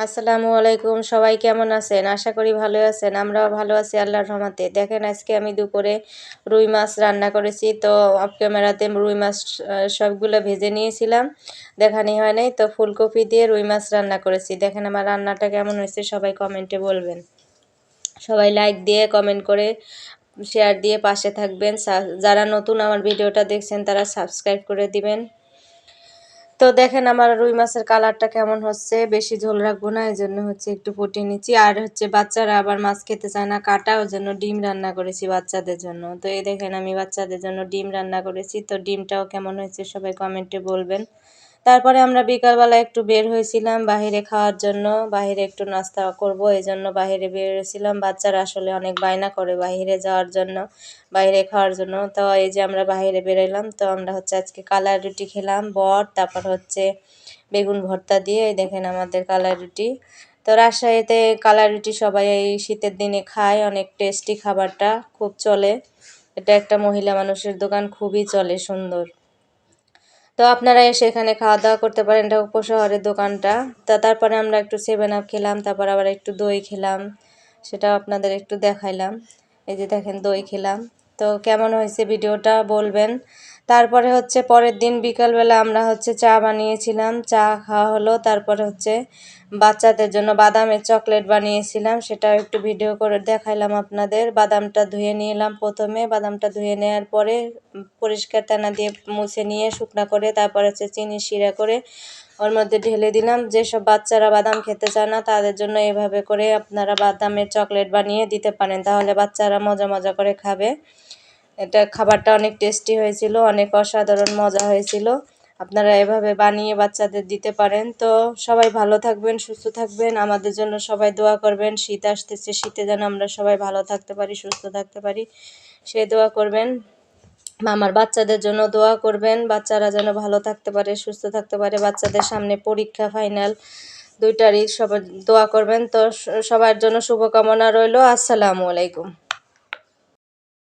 আসসালামু আলাইকুম, সবাই কেমন আছেন? আশা করি ভালো আছেন। আমরাও ভালো আছি আল্লাহর রহমতে। দেখেন আজকে আমি দুপুরে রুই মাছ রান্না করেছি। তো অফ ক্যামেরাতে রুই মাছ সবগুলো ভেজে নিয়েছিলাম, দেখানি হয় নাই। তো ফুলকপি দিয়ে রুই মাছ রান্না করেছি। দেখেন আমার রান্নাটা কেমন হয়েছে সবাই কমেন্টে বলবেন। সবাই লাইক দিয়ে কমেন্ট করে শেয়ার দিয়ে পাশে থাকবেন। যারা নতুন আমার ভিডিওটা দেখছেন তারা সাবস্ক্রাইব করে দিবেন। তো দেখেন আমার রুই মাছের কালারটা কেমন হচ্ছে। বেশি ঝোল রাখবো না, এই জন্য হচ্ছে একটু ফুটিয়ে নিচ্ছি। আর হচ্ছে বাচ্চারা আবার মাছ খেতে চায় না কাটা, ওই জন্য ডিম রান্না করেছি বাচ্চাদের জন্য। তো এই দেখেন আমি বাচ্চাদের জন্য ডিম রান্না করেছি। তো ডিমটাও কেমন হয়েছে সবাই কমেন্টে বলবেন। তারপরে আমরা বিকালবেলা একটু বের হয়েছিলাম বাহিরে খাওয়ার জন্য, বাহিরে একটু নাস্তা করব এই জন্য বাহিরে বের হয়েছিলাম। বাচ্চারা আসলে অনেক বায়না করে বাহিরে যাওয়ার জন্য, বাইরে খাওয়ার জন্য। তো এই যে আমরা বাইরে বেরোলাম। তো আমরা হচ্ছে আজকে কালার রুটি খেলাম তারপর হচ্ছে বেগুন ভর্তা দিয়ে। এই দেখেন আমাদের কালার রুটি। তো রাজশাহীতে কালার রুটি সবাই এই শীতের দিনে খায়, অনেক টেস্টি খাবারটা, খুব চলে। এটা একটা মহিলা মানুষের দোকান, খুবই চলে, সুন্দর। তো আপনারা এসে এখানে খাওয়া দাওয়া করতে পারেন, এটা উপশহরের দোকানটা। তারপরে আমরা একটু 7 আপ খেলাম, তারপর আবার একটু দই খেলাম, সেটাও আপনাদের একটু দেখাইলাম। এই যে দেখেন দই খেলাম। তো কেমন হয়েছে ভিডিওটা বলবেন। তারপরে হচ্ছে পরের দিন বিকালবেলা আমরা হচ্ছে চা বানিয়েছিলাম, চা খাওয়া হলো। তারপরে হচ্ছে বাচ্চাদের জন্য বাদামের চকলেট বানিয়েছিলাম, সেটাও একটু ভিডিও করে দেখাইলাম আপনাদের। বাদামটা ধুয়ে নিলাম, প্রথমে বাদামটা ধুয়ে নেওয়ার পরে পরিষ্কার টানা দিয়ে মুছে নিয়ে শুকনা করে তারপর হচ্ছে চিনি শিরা করে ওর মধ্যে ঢেলে দিলাম। যেসব বাচ্চারা বাদাম খেতে চায় না তাদের জন্য এভাবে করে আপনারা বাদামের চকলেট বানিয়ে দিতে পারেন, তাহলে বাচ্চারা মজা মজা করে খাবে। এটা খাবারটা অনেক টেস্টি হয়েছিল, অনেক অসাধারণ মজা হয়েছিল। আপনারা এভাবে বানিয়ে বাচ্চাদের দিতে পারেন। তো সবাই ভালো থাকবেন, সুস্থ থাকবেন, আমাদের জন্য সবাই দোয়া করবেন। শীত আসতেছে, শীতে যেন আমরা সবাই ভালো থাকতে পারি, সুস্থ থাকতে পারি, সে দোয়া করবেন। আমার বাচ্চাদের জন্য দোয়া করবেন, বাচ্চারা যেন ভালো থাকতে পারে, সুস্থ থাকতে পারে। বাচ্চাদের সামনে পরীক্ষা, ফাইনাল দুইটারই সবাই দোয়া করবেন। তো সবার জন্য শুভকামনা রইল। আসসালামু আলাইকুম।